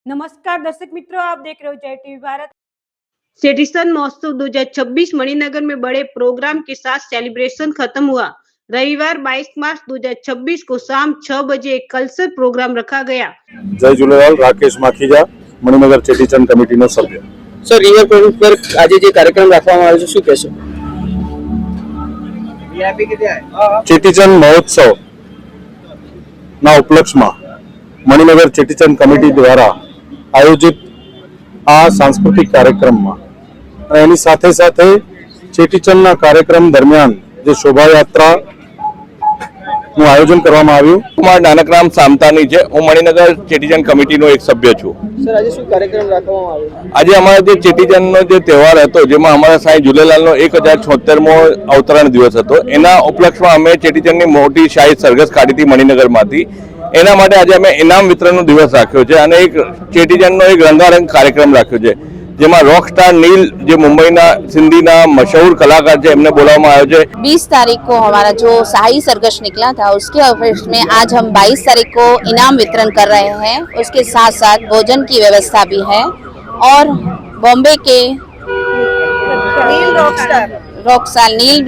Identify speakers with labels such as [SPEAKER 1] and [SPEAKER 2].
[SPEAKER 1] नमस्कार दर्शक मित्रों, आप देख रहे हो जय टीवी भारत। सेडिसन महोत्सव 2026 मणिनगर में बड़े प्रोग्राम के साथ सेलिब्रेशन खत्म हुआ। रविवार 22 मार्च 2026 को शाम 6 बजे एक कल्चर प्रोग्राम रखा गया।
[SPEAKER 2] जय झूलेलाल, राकेश माखीजा, मणिनगर चेटीचंद कमिटीનો સભ્ય।
[SPEAKER 3] સર, રિવરફ્રન્ટ પર આજે જે કાર્યક્રમ રાખવામાં આવ્યો છે શું કહેશો?
[SPEAKER 2] ચેટીચંદ મહોત્સવ ના ઉપલક્ષમાં મણિનગર ચેટીચંદ કમિટી દ્વારા આયોજિત આ સાંસ્કૃતિક કાર્યક્રમમાં અને એની સાથે સાથે ચેટીચંદના કાર્યક્રમ દરમિયાન જે શોભાયાત્રા નું આયોજન કરવામાં આવ્યું।
[SPEAKER 4] કુમાર નાનકરામ સામતાની છે, હું મણિનગર ચેટીચંદ કમિટીનો એક સભ્ય છું।
[SPEAKER 3] સર, આજે શું કાર્યક્રમ રાખવામાં આવ્યો?
[SPEAKER 4] આજે અમારા જે ચેટીચંદનો જે તહેવાર હતો, જેમાં અમારા સાંઈ ઝૂલેલાલનો 1076મો અવતરણ દિવસ હતો, એના ઉપલક્ષમાં અમે ચેટીચંદની મોટી શાહી સરઘસ કાઢી હતી મણિનગરમાંથી। એના માટે આજે અમે ઇનામ વિતરણનો દિવસ રાખ્યો છે અને એક ચેટીચંદનો એક રંગારંગ કાર્યક્રમ રાખ્યો છે, જેમાં रॉकस्टार नील जो मुंबईना सिंधीना मशहूर कलाकार है, एमने बोलावવામાં આવ્યો છે।
[SPEAKER 5] 20 तारीख को हमारा जो शाही सरघस निकला था, उसके अवसर में आज हम 22 तारीख को इनाम वितरण कर रहे हैं। उसके साथ साथ भोजन की व्यवस्था भी है और बॉम्बे के रॉकस्टार नील